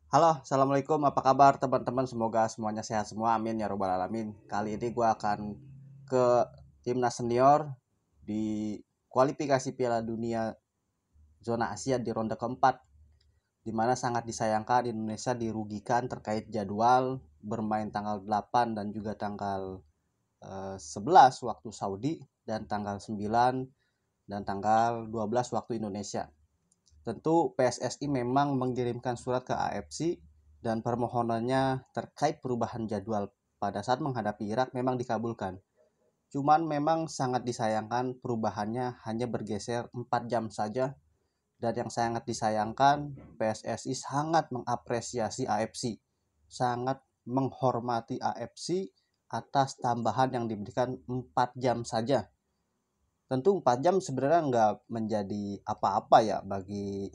Halo, assalamualaikum. Apa kabar teman-teman? Semoga semuanya sehat semua. Amin ya robbal alamin. Kali ini gue akan ke timnas senior di kualifikasi Piala Dunia zona Asia di ronde keempat, di mana sangat disayangkan Indonesia dirugikan terkait jadwal bermain tanggal 8 dan juga tanggal 11 waktu Saudi dan tanggal 9 dan tanggal 12 waktu Indonesia. Tentu PSSI memang mengirimkan surat ke AFC dan permohonannya terkait perubahan jadwal pada saat menghadapi Irak memang dikabulkan. Cuman memang sangat disayangkan perubahannya hanya bergeser 4 jam saja, dan yang sangat disayangkan PSSI sangat mengapresiasi AFC, sangat menghormati AFC atas tambahan yang diberikan 4 jam saja. Tentu 4 jam sebenarnya nggak menjadi apa-apa ya bagi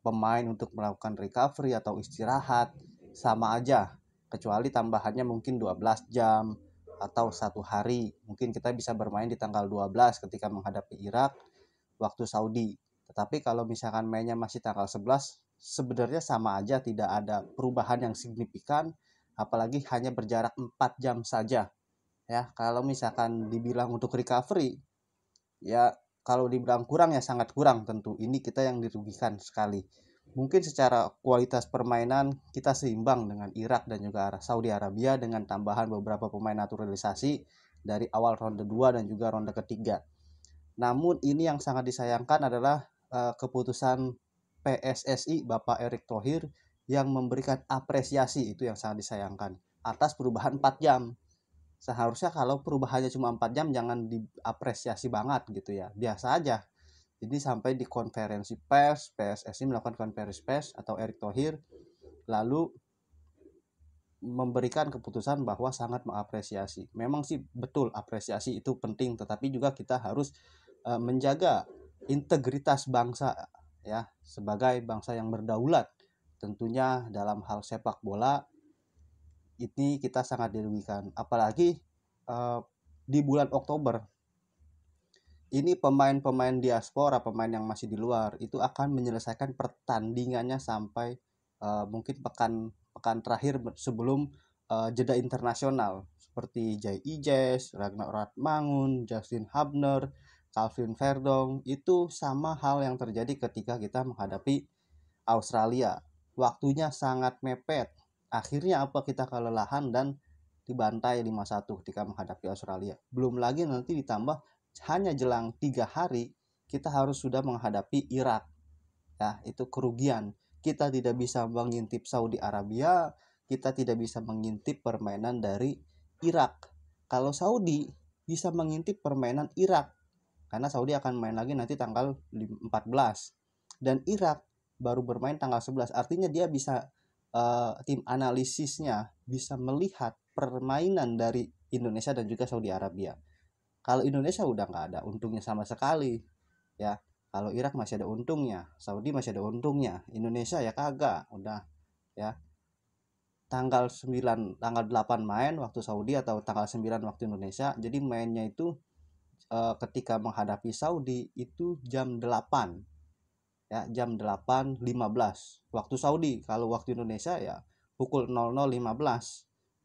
pemain untuk melakukan recovery atau istirahat, sama aja, kecuali tambahannya mungkin 12 jam atau 1 hari. Mungkin kita bisa bermain di tanggal 12 ketika menghadapi Irak waktu Saudi. Tetapi kalau misalkan mainnya masih tanggal 11, sebenarnya sama aja, tidak ada perubahan yang signifikan, apalagi hanya berjarak 4 jam saja. Ya, kalau misalkan dibilang untuk recovery, ya kalau dibilang kurang ya sangat kurang, tentu ini kita yang dirugikan sekali. Mungkin secara kualitas permainan kita seimbang dengan Irak dan juga Saudi Arabia dengan tambahan beberapa pemain naturalisasi dari awal ronde 2 dan juga ronde ketiga. Namun ini yang sangat disayangkan adalah keputusan PSSI Bapak Erick Thohir yang memberikan apresiasi, itu yang sangat disayangkan, atas perubahan 4 jam. Seharusnya kalau perubahannya cuma 4 jam jangan diapresiasi banget gitu ya, biasa aja. Jadi sampai di konferensi pers, PSSI melakukan konferensi pers atau Erick Thohir lalu memberikan keputusan bahwa sangat mengapresiasi. Memang sih betul, apresiasi itu penting, tetapi juga kita harus menjaga integritas bangsa ya, sebagai bangsa yang berdaulat. Tentunya dalam hal sepak bola ini kita sangat dirugikan, apalagi uh, di bulan Oktober ini pemain-pemain diaspora, pemain yang masih di luar itu akan menyelesaikan pertandingannya sampai mungkin pekan pekan terakhir sebelum jeda internasional, seperti Jai Ijes, Ragnar Ratmangun, Justin Hubner, Calvin Verdong. Itu sama hal yang terjadi ketika kita menghadapi Australia. Waktunya sangat mepet. Akhirnya apa, kita kelelahan dan dibantai 5-1 ketika menghadapi Australia. Belum lagi nanti ditambah hanya jelang 3 hari kita harus sudah menghadapi Irak. Ya, itu kerugian. Kita tidak bisa mengintip Saudi Arabia, kita tidak bisa mengintip permainan dari Irak. Kalau Saudi bisa mengintip permainan Irak, karena Saudi akan main lagi nanti tanggal 14 dan Irak baru bermain tanggal 11. Artinya dia bisa tim analisisnya bisa melihat permainan dari Indonesia dan juga Saudi Arabia. Kalau Indonesia udah nggak ada untungnya sama sekali ya. Kalau Irak masih ada untungnya, Saudi masih ada untungnya, Indonesia ya kagak, udah ya. Tanggal 8 main waktu Saudi atau tanggal 9 waktu Indonesia. Jadi mainnya itu ketika menghadapi Saudi itu jam 8 ya, jam 8.15 waktu Saudi. Kalau waktu Indonesia ya pukul 00.15.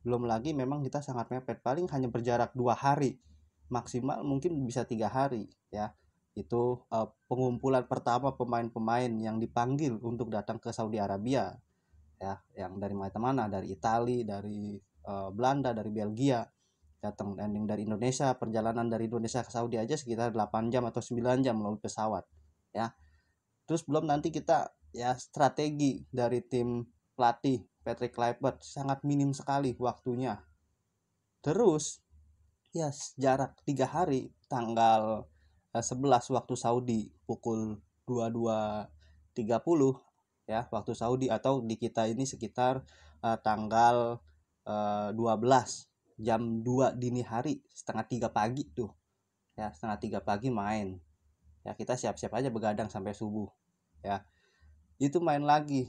Belum lagi memang kita sangat mepet, paling hanya berjarak 2 hari, maksimal mungkin bisa 3 hari ya. Itu pengumpulan pertama pemain-pemain yang dipanggil untuk datang ke Saudi Arabia ya, yang dari mana-mana, dari Italia, dari Belanda, dari Belgia datang. Landing dari Indonesia, perjalanan dari Indonesia ke Saudi aja sekitar 8 jam atau 9 jam melalui pesawat ya. Terus belum nanti kita ya, strategi dari tim pelatih Patrick Kluivert sangat minim sekali waktunya. Terus ya jarak 3 hari, tanggal 11 waktu Saudi pukul 22.30 ya waktu Saudi, atau di kita ini sekitar tanggal 12 jam 2 dini hari, setengah 3 pagi tuh ya, setengah 3 pagi main ya. Kita siap-siap aja begadang sampai subuh ya, itu main lagi.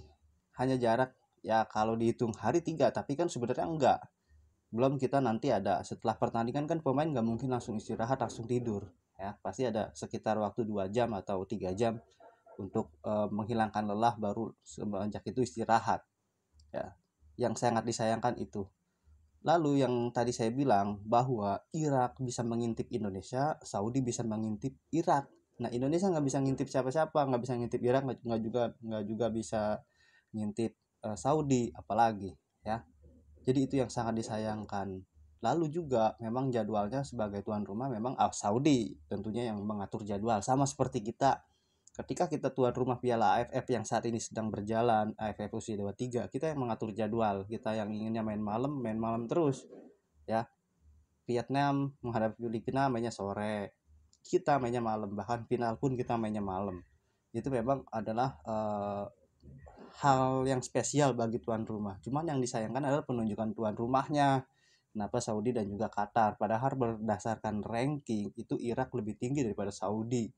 Hanya jarak ya kalau dihitung hari 3, tapi kan sebenarnya enggak. Belum kita nanti ada setelah pertandingan kan pemain nggak mungkin langsung istirahat langsung tidur ya, pasti ada sekitar waktu 2 jam atau 3 jam untuk menghilangkan lelah, baru semenjak itu istirahat ya. Yang sangat disayangkan itu. Lalu yang tadi saya bilang bahwa Irak bisa mengintip Indonesia, Saudi bisa mengintip Irak. Nah, Indonesia nggak bisa ngintip siapa-siapa, nggak bisa ngintip Irak, nggak juga bisa ngintip Saudi, apalagi ya. Jadi itu yang sangat disayangkan. Lalu juga memang jadwalnya sebagai tuan rumah memang Saudi tentunya yang mengatur jadwal, sama seperti kita. Ketika kita tuan rumah Piala AFF yang saat ini sedang berjalan, AFF U23, kita yang mengatur jadwal. Kita yang inginnya main malam terus ya. Vietnam menghadapi Filipina mainnya sore, kita mainnya malam, bahkan final pun kita mainnya malam. Itu memang adalah hal yang spesial bagi tuan rumah. Cuman yang disayangkan adalah penunjukan tuan rumahnya. Kenapa Saudi dan juga Qatar? Padahal berdasarkan ranking itu Irak lebih tinggi daripada Saudi.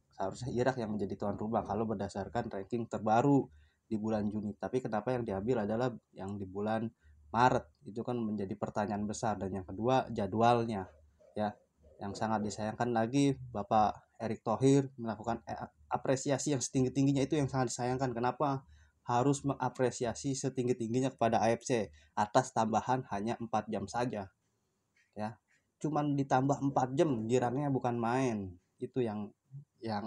Seharusnya Irak yang menjadi tuan rumah kalau berdasarkan ranking terbaru di bulan Juni. Tapi kenapa yang diambil adalah yang di bulan Maret? Itu kan menjadi pertanyaan besar. Dan yang kedua jadwalnya ya. Yang sangat disayangkan lagi Bapak Erick Thohir melakukan apresiasi yang setinggi-tingginya, itu yang sangat disayangkan. Kenapa harus mengapresiasi setinggi-tingginya kepada AFC atas tambahan hanya 4 jam saja ya. Cuman ditambah 4 jam, girangnya bukan main. Itu yang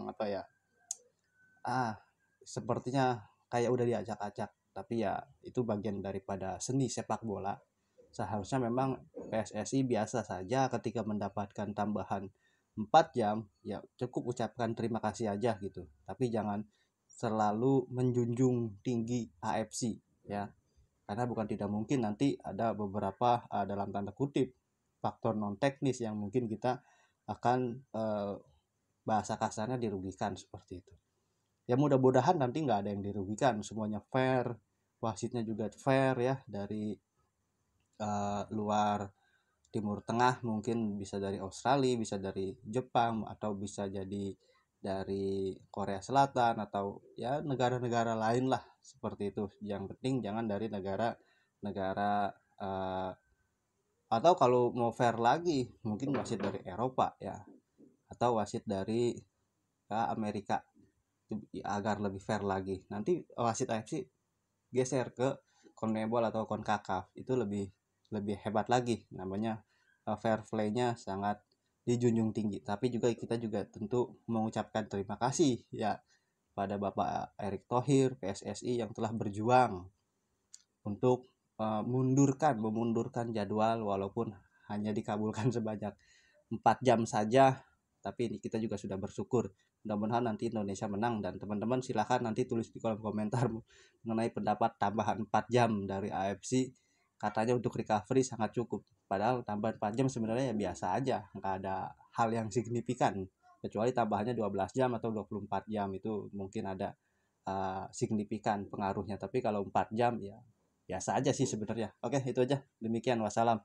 apa ya, sepertinya kayak udah diacak-acak. Tapi ya itu bagian daripada seni sepak bola. Seharusnya memang PSSI biasa saja ketika mendapatkan tambahan 4 jam ya cukup ucapkan terima kasih aja gitu, tapi jangan selalu menjunjung tinggi AFC ya, karena bukan tidak mungkin nanti ada beberapa dalam tanda kutip faktor non teknis yang mungkin kita akan bahasa kasarnya dirugikan seperti itu. Ya mudah-mudahan nanti nggak ada yang dirugikan, semuanya fair, wasitnya juga fair ya, dari luar Timur Tengah, mungkin bisa dari Australia, bisa dari Jepang, atau bisa jadi dari Korea Selatan, atau ya negara-negara lain lah seperti itu. Yang penting jangan dari negara-negara atau kalau mau fair lagi mungkin wasit dari Eropa ya, atau wasit dari Amerika, agar lebih fair lagi. Nanti wasit AFC geser ke CONMEBOL atau CONCACAF, itu lebih lebih hebat lagi, namanya fair play-nya sangat dijunjung tinggi. Tapi juga kita juga tentu mengucapkan terima kasih ya pada Bapak Erick Thohir, PSSI yang telah berjuang untuk memundurkan jadwal, walaupun hanya dikabulkan sebanyak 4 jam saja, tapi ini kita juga sudah bersyukur. Mudah-mudahan nanti Indonesia menang, dan teman-teman silahkan nanti tulis di kolom komentar mengenai pendapat tambahan 4 jam dari AFC. Katanya untuk recovery sangat cukup, padahal tambahan 4 jam sebenarnya ya biasa aja, nggak ada hal yang signifikan, kecuali tambahannya 12 jam atau 24 jam itu mungkin ada signifikan pengaruhnya. Tapi kalau 4 jam ya biasa aja sih sebenarnya. Oke, itu aja, demikian, wassalam.